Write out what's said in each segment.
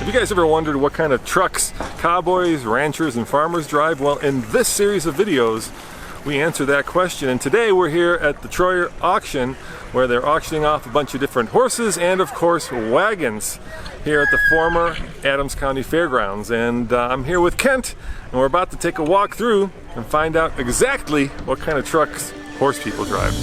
you guys ever wondered what kind of trucks cowboys, ranchers, and farmers drive? Well, in this series of videos, we answer that question. And today we're here at the Troyer auction, where they're auctioning off a bunch of different horses and, of course, wagons here at the former Adams County Fairgrounds. And I'm here with Kent, and we're about to take a walk through and find out exactly what kind of trucks horse people drive.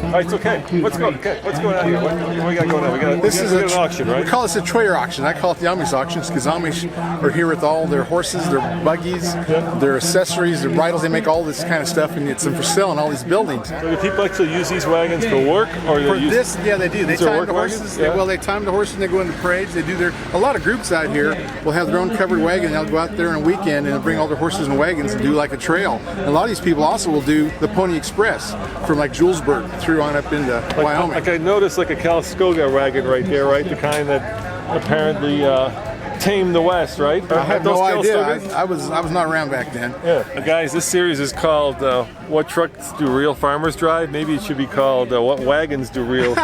All right, it's okay. What's going on here? What we got going on? We got an auction, right? We call this a Troyer auction. I call it the Amish auctions because Amish are here with all their horses, their buggies, their accessories, their bridles. They make all this kind of stuff, and it's for sale in all these buildings. So do people actually use these wagons for work, or for this? Yeah, they do. They time the horses. Yeah. Well, they time the horses and they go into parades. They do a lot of groups out here will have their own covered wagon. They'll go out there on a weekend and they'll bring all their horses and wagons and do like a trail. And a lot of these people also will do the Pony Express from like Julesburg through on up into Wyoming. Like I noticed like a Calistoga wagon right there, right? The kind that apparently tamed the West, right? I have no idea. I was not around back then. Yeah. Guys, this series is called What Trucks Do Real Farmers Drive? Maybe it should be called What Wagons Do Real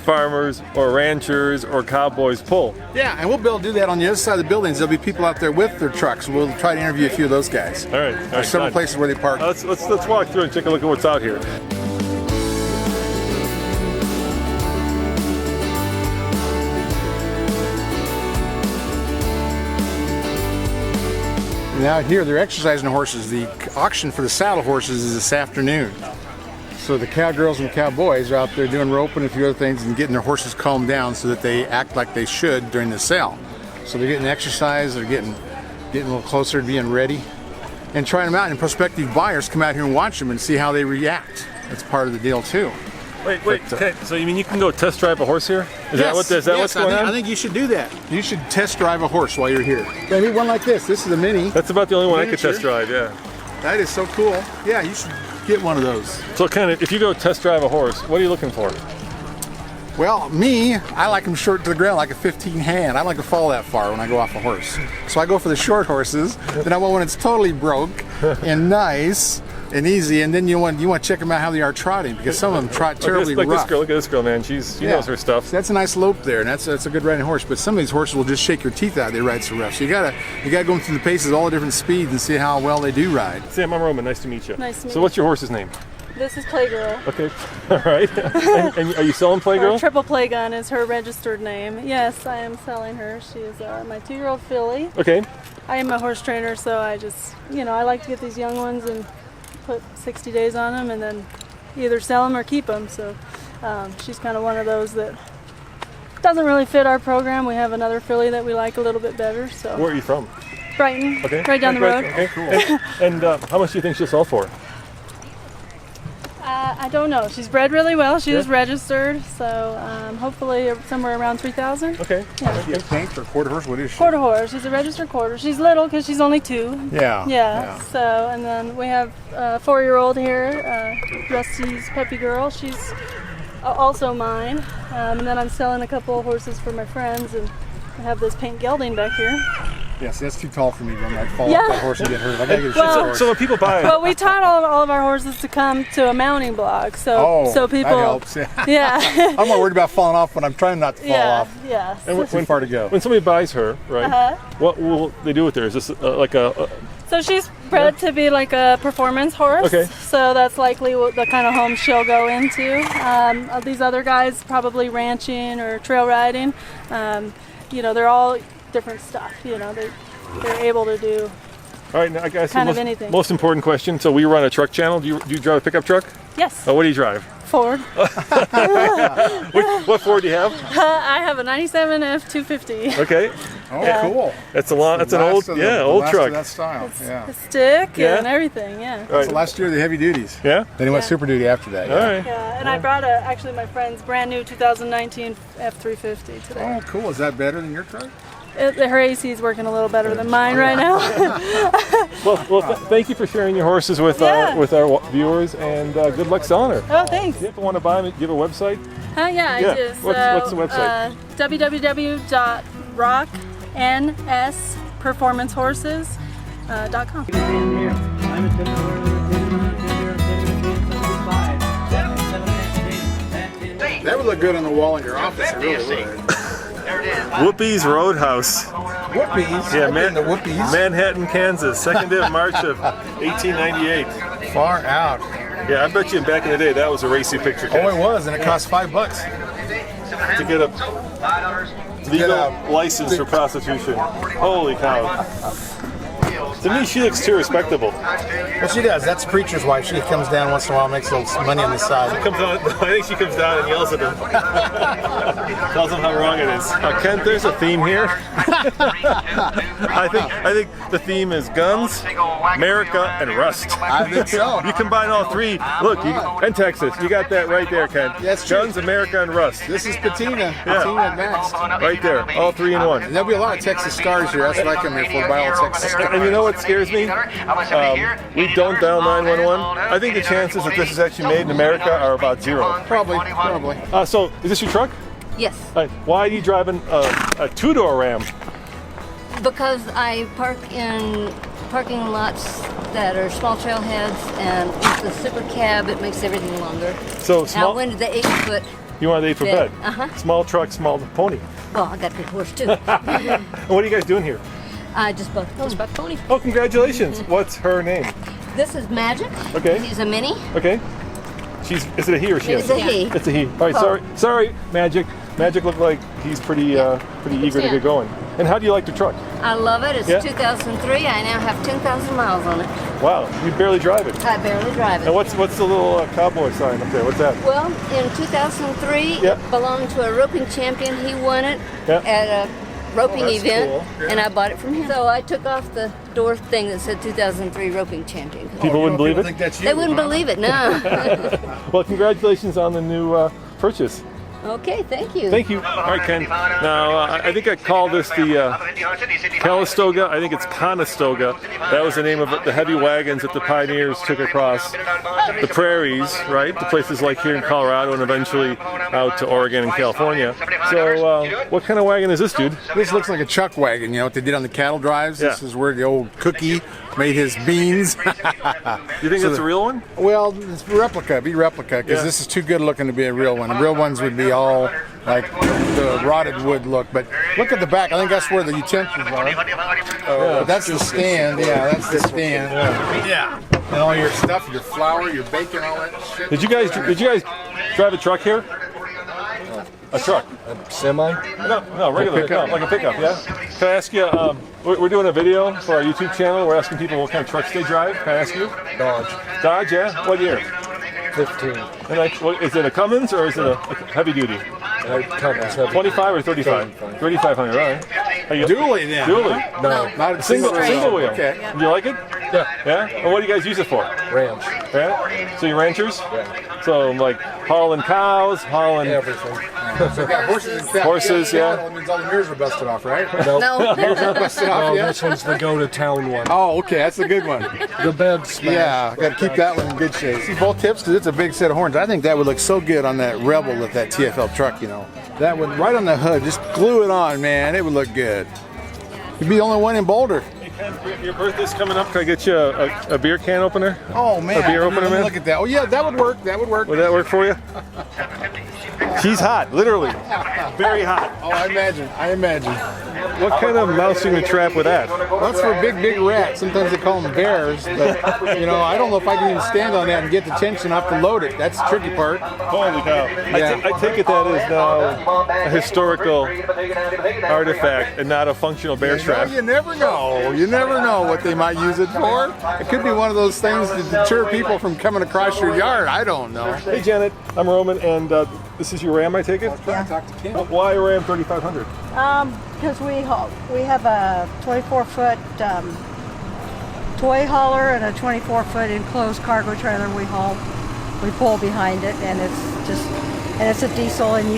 Farmers or Ranchers or Cowboys Pull? Yeah, and we'll be able to do that on the other side of the buildings. There'll be people out there with their trucks. We'll try to interview a few of those guys. All right. There's several places where they park. Let's walk through and take a look at what's out here. And out here, they're exercising the horses. The auction for the saddle horses is this afternoon. So the cowgirls and cowboys are out there doing roping and a few other things and getting their horses calmed down so that they act like they should during the sale. So they're getting exercise, they're getting a little closer to being ready and trying them out. And prospective buyers come out here and watch them and see how they react. That's part of the deal too. Wait, okay, so you mean you can go test drive a horse here? Is that what's going on? I think you should do that. You should test drive a horse while you're here. Maybe one like this. This is a mini. That's about the only one I could test drive, yeah. That is so cool. Yeah, you should get one of those. So kind of, if you go test drive a horse, what are you looking for? Well, me, I like them short to the ground, like a 15 hand. I don't like to fall that far when I go off a horse. So I go for the short horses. Then I want one that's totally broke and nice and easy, and then you want to check them out how they are trotting, because some of them trot terribly rough. Look at this girl, man. She knows her stuff. So that's a nice lope there, and that's a good riding horse. But some of these horses will just shake your teeth out. They ride so rough. So you gotta go through the paces, all the different speeds, and see how well they do ride. Sam, I'm Roman. Nice to meet you. Nice to meet you. So what's your horse's name? This is Playgirl. Okay, all right. and are you selling Playgirl? Triple Playgun is her registered name. Yes, I am selling her. She is my 2-year-old filly. Okay. I am a horse trainer, so I just, I like to get these young ones and put 60 days on them and then either sell them or keep them. So she's kind of one of those that doesn't really fit our program. We have another filly that we like a little bit better. So. Where are you from? Brighton. Okay. Right down the road. Okay, cool. And how much do you think she'll sell for? I don't know. She's bred really well. She is registered, so hopefully somewhere around 3,000. Okay. Yeah. A tank or quarter horse? What is she? Quarter horse. She's a registered quarter. She's little because she's only 2. Yeah. So, and then we have a 4-year-old here, Rusty's puppy girl. She's also mine. And then I'm selling a couple of horses for my friends, and I have this pink gelding back here. Yes, that's too tall for me. I'm like fall off that horse and get hurt. I gotta get a shit horse. So when people buy it. Well, we taught all of our horses to come to a mounting block. So people. That helps. Yeah. I'm more worried about falling off when I'm trying not to fall off. Yeah. And too far to go. When somebody buys her, right? What will they do with her? Is this like a? So she's bred to be like a performance horse. Okay. So that's likely the kind of home she'll go into. These other guys probably ranching or trail riding. They're all different stuff. They're able to do. All right, now I guess kind of anything. Most important question. So we run a truck channel. Do you drive a pickup truck? Yes. What do you drive? Ford. What Ford do you have? I have a 97 F250. Okay. Oh, cool. That's a lot. That's an old truck. That style. The stick and everything. Yeah. That's the last year of the heavy duties. Yeah. Then he went Super Duty after that. All right. Yeah, and I brought actually my friend's brand new 2019 F350 today. Oh, cool. Is that better than your truck? Her AC is working a little better than mine right now. Well, thank you for sharing your horses with our viewers, and good luck selling her. Oh, thanks. If you want to buy them, do you have a website? I do. What's the website? www.rocknsperformancehorses.com. That would look good on the wall in your office. It really would. Whoopi's Roadhouse. Whoopi's? Yeah, The Whoopi's? Manhattan, Kansas. 2nd day of March of 1898. Far out. Yeah, I bet you back in the day that was a racy picture. Oh, it was, and it cost $5 to get a legal license for prostitution. Holy cow. To me, she looks too respectable. Well, she does. That's the preacher's wife. She comes down once in a while, makes a little money on the side. I think she comes down and yells at him. Tells him how wrong it is. Kent, there's a theme here. I think the theme is guns, America, and rust. I think so. You combine all three. Look, and Texas. You got that right there, Kent. That's true. Guns, America, and rust. This is patina. Yeah. Patina at max. Right there. All three in one. And there'll be a lot of Texas stars here. That's what I come here for, buy all Texas stars. And you know what scares me? We don't dial 911. I think the chances that this is actually made in America are about 0. Probably. So, is this your truck? Yes, Why are you driving a two-door Ram? because I park in parking lots that are small trailheads, and with the super cab, it makes everything longer. So And I small. wanted the 8-foot. You want the 8-foot bed? Uh-huh. Small truck, small pony. Well, I got a big horse too. And what are you guys doing here? I just bought the pony. Oh, congratulations! What's her name? This is Magic. Okay. She's a mini. Okay. Is it a he or she? It's a he. It's a he. All right. Sorry, Magic. Magic looked like he's pretty eager to get going. And how do you like the truck? I love it. It's Yeah. 2003. I now have 10,000 miles on it. Wow, you barely drive it. I barely drive it. And what's the little cowboy sign up there? What's that? Well, in 2003, Yeah. it belonged to a roping champion. He won it Yeah. at a roping that's event, cool. Yeah. and I bought it from him. So I took off the door thing that said 2003 roping champion. People wouldn't believe it. Think that's you, They wouldn't believe it, no. Well, congratulations on the new purchase. Okay, thank you. Thank you. All right, Ken. Now, I think I call this the Calistoga. I think it's Conestoga. That was the name of the heavy wagons that the pioneers took across the prairies, right? The places like here in Colorado and eventually out to Oregon and California. So, what kind of wagon is this, dude? This looks like a chuck wagon, you know what they did on the cattle drives? Yeah. This is where the old Cookie made his beans. You think that's a real one? Well, it's replica, because Yeah. this is too good looking to be a real one. The real ones would be all like the rotted wood look. But look at the back. I think that's where the utensils are. But that's the stand. Yeah, that's the stand. Yeah. And all your stuff, your flour, your bacon, all that shit. Did you guys drive a truck here? A truck? Semi? No, regular pickup. no, like a pickup, yeah. Can I ask you? We're doing a video for our YouTube channel. We're asking people what kind of trucks they drive. Can I ask you? Dodge. Dodge, yeah. What year? 15. And is it a Cummins or is it a heavy duty? Cummins heavy. 25 or 35? 3,500, all right. Are you Dually then. Dually. No, Not a Single wheel. Okay. Do you like it? Yeah. Yeah. And what do you guys use it for? Ranch. Yeah. So you ranchers? Yeah. So like hauling cows, hauling. Everything. So you got horses and stuff. Horses, yeah. That means all the mirrors are busted off, right? Nope. No. Mirrors are busted off, Oh, yeah? this one's the go-to-town one. Oh, okay, that's a good one. The bed smash. Yeah, got to keep that one in good shape. See both tips because it's a big set of horns. I think that would look so good on that Rebel with that TFL truck, you know. That would, right on the hood, just glue it on, man. It would look good. You'd be the only one in Boulder. Hey, Ken, your birthday's coming up. Can I get you a beer can opener? Oh, man. A beer opener, Let me man? Look at that. Oh, yeah, that would work. That would work. Would that work for you? She's hot, literally. Very hot. Oh, I imagine. What kind of mouse you gonna trap with that? Well, that's for big rats. Sometimes they call them bears. But, you know, I don't know if I can even stand on that and get the tension off to load it. That's the tricky part. Holy cow. Yeah. I take it that is now a historical artifact and not a functional bear trap. You never know. You never know what they might use it for. It could be one of those things to deter people from coming across your yard. I don't know. Hey Janet, I'm Roman and this is your Ram, I take it? Talk to Kim. Why a Ram 3500? Because we have a 24-foot toy hauler and a 24-foot enclosed cargo trailer we pull behind it, and it's a diesel, and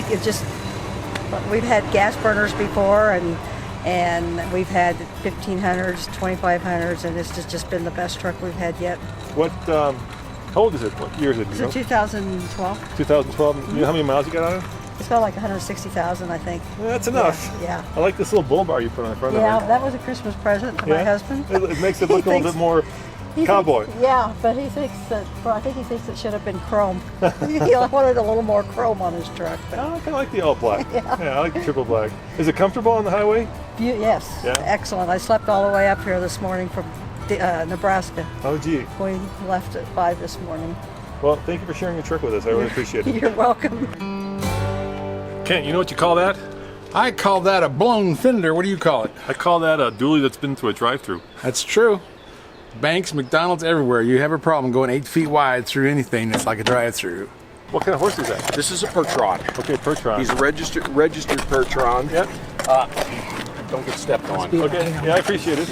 we've had gas burners before, and we've had 1500s, 2500s, and it's just been the best truck we've had yet. What, how old is it? What year is it? It's a 2012. 2012. You know how many miles you got on it? It's got like 160,000, I think. Yeah, that's enough. Yeah. I like this little bull bar you put on the front Yeah, of it. that was a Christmas present to my husband. It makes it look a little bit more Cowboy. Yeah, but he thinks that, well, I think he thinks it should have been chrome. He wanted a little more chrome on his truck. But Oh, I kind of like the all black. Yeah, I like the triple black. Is it comfortable on the highway? yes, Yeah? excellent. I slept all the way up here this morning from Nebraska. Oh, gee. We left at 5 this morning. Well, thank you for sharing your truck with us. I really appreciate it. You're welcome. Kent, you know what you call that? I call that a blown fender. What do you call it? I call that a dually that's been through a drive-through. That's true. Banks, McDonald's, everywhere. You have a problem going 8 feet wide through anything that's like a drive-through. What kind of horse is that? This is a Tron. Okay, Tron. He's a registered Tron. Yep. Don't get stepped on. Okay, yeah, I appreciate it.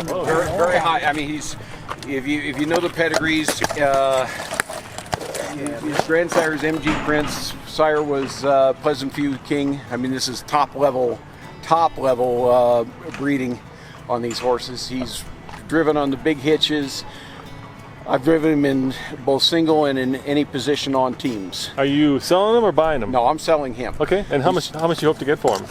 Very high. I mean, he's if you know the pedigrees. His grandsire is MG Prince. Sire was Pleasant View King. I mean, this is top level breeding on these horses. He's driven on the big hitches. I've driven him in both single and in any position on teams. Are you selling them or buying them? No, I'm selling him. Okay, and how much you hope to get for them?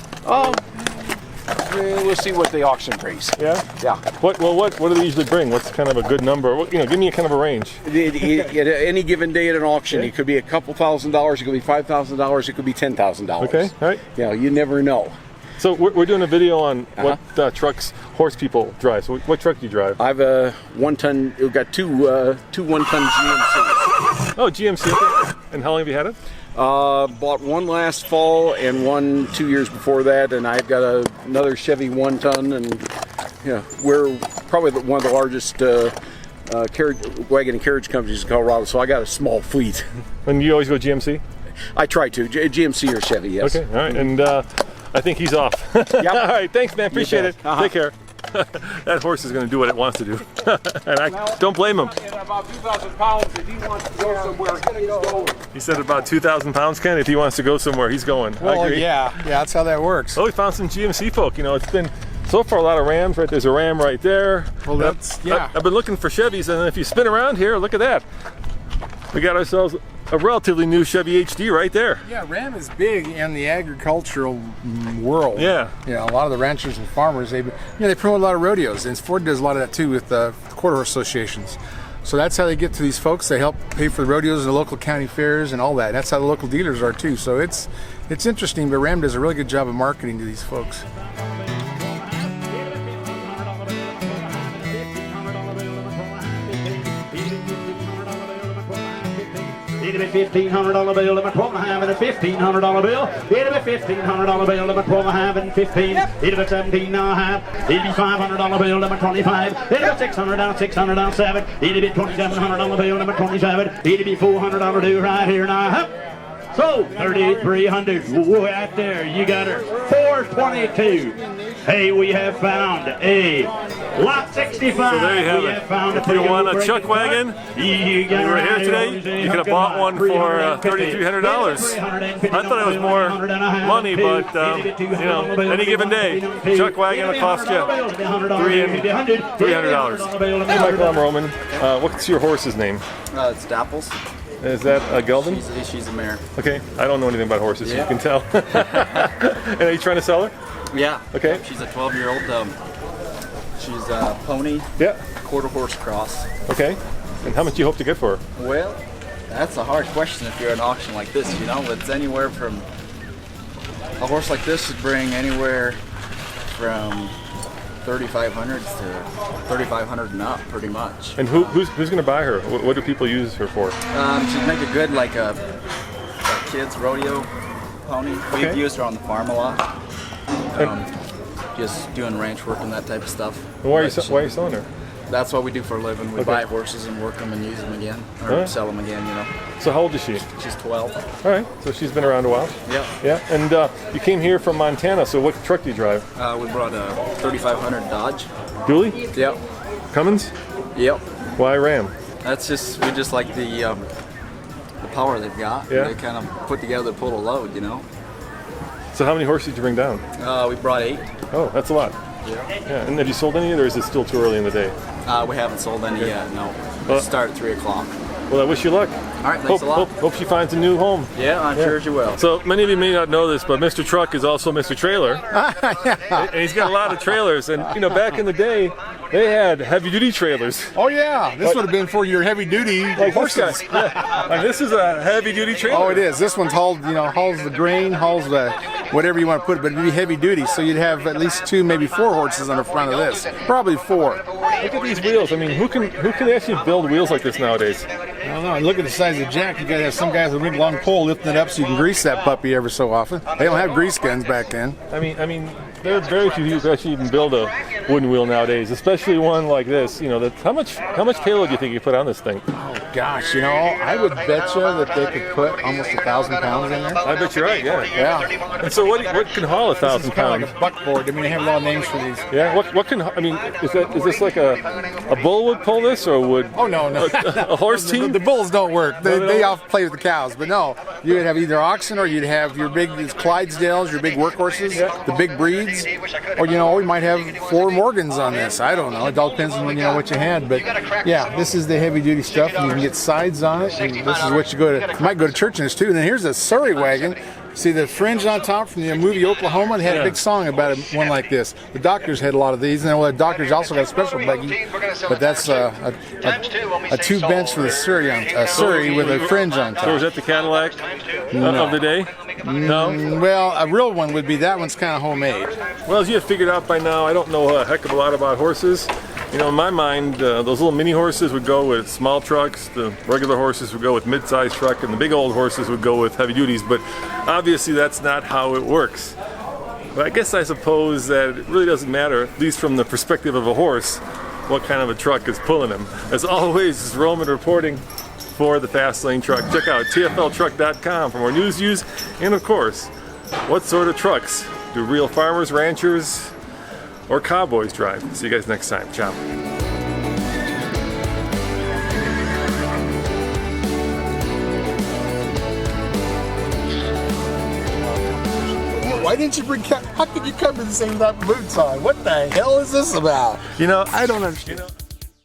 We'll see what the auction brings. Yeah? Yeah. What do they usually bring? What's kind of a good number? Give me a kind of a range. At any given day at an auction, it could be a couple $1,000s, it could be $5,000, it could be $10,000. Okay, all right. You never know. So we're doing a video on what trucks horse people drive. So what truck do you drive? I have a 1-ton. We've got two 1-ton GMCs. Oh, GMC. Okay. And how long have you had it? Bought one last fall and one 2 years before that, and I've got another Chevy 1-ton, and we're probably one of the largest wagon and carriage companies in Colorado. So I got a small fleet. And you always go GMC? I try to GMC or Chevy. Yes. Okay. All right. And I think he's off. Yep. All right. Thanks, man. Appreciate it. Uh-huh. Take care. That horse is going to do what it wants to do, and I don't blame him. At about 2,000 pounds, if he wants to go somewhere, he's going. He said about 2,000 pounds, Ken. If he wants to go somewhere, he's going. I Well, agree. yeah, that's how that works. Oh, we found some GMC folk. It's been so far a lot of Rams. Right there's a Ram right there. Well, that's I've been looking for Chevys, and if you spin around here, look at that. We got ourselves a relatively new Chevy HD right there. Yeah, Ram is big in the agricultural world. Yeah. A lot of the ranchers and farmers, they promote a lot of rodeos, and Ford does a lot of that too with the quarter horse associations. So that's how they get to these folks. They help pay for the rodeos and the local county fairs and all that. That's how the local dealers are too. So it's interesting, but Ram does a really good job of marketing to these folks. It'll be $1,500 bill, and a 12.5 and a $1,500 bill. It'll be $1,500 bill, and a 12.5 and 15. It'll be 17.5. It'll be $500 bill, and a 25. It'll be 600 down, 600 down 7. It'll be $2,700 bill, and a 27. It'll be $400 due right here now. So 3,300. Right there, you got her. 422. Hey, we have found a lot 65. So there you have it. If you want a chuck wagon, you were here today, you could have bought one for $3,300. I thought it was more money, but any given day, chuck wagon will cost you $300. Hey, Michael, I'm Roman. What's your horse's name? It's Dapples. Is that a gelding? She's a mare. Okay, I don't know anything about horses, you can tell. And are you trying to sell her? Yeah. Okay. She's a 12-year-old. She's a pony. Yeah. Quarter horse cross. Okay. And how much do you hope to get for her? Well, that's a hard question if you're at an auction like this. It's anywhere from a horse like this would bring anywhere from 3,500 to 3,500 and up, pretty much. And who's going to buy her? What do people use her for? She'd make a good a kid's rodeo pony. We've used her on the farm a lot. Just doing ranch work and that type of stuff. And why are you selling her? That's what we do for a living. We buy horses and work them and use them again, or sell them again, So how old is she? She's 12. All right, so she's been around a while. Yep. Yeah, and you came here from Montana, so what truck do you drive? We brought a 3,500 Dodge. Dually? Yep. Cummins? Yep. Why Ram? We just like the power they've got. Yeah. They kind of put together to pull a load, So how many horses did you bring down? We brought 8. Oh, that's a lot. Yeah. And have you sold any yet, or is it still too early in the day? We haven't sold any yet, no. Well, Start at 3 o'clock. Well, I wish you luck. All right, thanks a lot. Hope she finds a new home. Yeah, I'm sure she will. So many of you may not know this, but Mr. Truck is also Mr. Trailer. And he's got a lot of trailers. And you know, back in the day, they had heavy-duty trailers. Oh yeah, this would have been for your heavy-duty Like horses. this guy. Yeah. Like this is a heavy-duty trailer. Oh, it is. This one's hauled, hauls the grain, hauls the whatever you want to put it, but it'd be heavy-duty. So you'd have at least 2, maybe 4 horses on the front of this. Probably 4. Look at these wheels. I mean, who can actually build wheels like this nowadays? I don't know. And look at the size of the jack. You got to have some guys with a big long pole lifting it up so you can grease that puppy every so often. They don't have grease guns back then. I mean, there are very few people who actually even build a wooden wheel nowadays, especially one like this. You know, how much payload do you think you put on this thing? Oh gosh, I would bet you that they could put almost 1,000 pounds in there. I bet you're right. Yeah. Yeah. And so what can haul 1,000 It's kind pounds? of like a buckboard. I mean, they have a lot of names for these. Yeah. What can I mean? Is this like a bull would pull this, or would Oh no. a horse team? The bulls don't work. No, they They don't all play with the cows. But no, you would have either oxen or you'd have your big Clydesdales, your big workhorses, the big breeds, or we might have 4 Morgans on this. I don't know. It all depends on what you had. But yeah, this is the heavy duty stuff. You can get sides on it. And this is what you might go to church in this too. And then here's a Surrey wagon. See the fringe on top from the movie Oklahoma? They had a big song about one like this. The Doctors had a lot of these, and the Doctors also got a special buggy, but that's a 2-bench for the Surrey with a fringe on top. So is that the Cadillac of the day? No? Well, a real one would be that one's kind of homemade. Well, as you have figured out by now, I don't know a heck of a lot about horses. In my mind, those little mini horses would go with small trucks, the regular horses would go with mid-sized truck, and the big old horses would go with heavy duties, but obviously that's not how it works. But I guess I suppose that it really doesn't matter, at least from the perspective of a horse, what kind of a truck is pulling him. As always, this is Roman reporting for the Fast Lane Truck. Check out tfltruck.com for more news, views, and of course, what sort of trucks do real farmers, ranchers, or cowboys drive. See you guys next time. Ciao. Why didn't you bring? How could you come to the same type of boots on? What the hell is this about? I don't understand.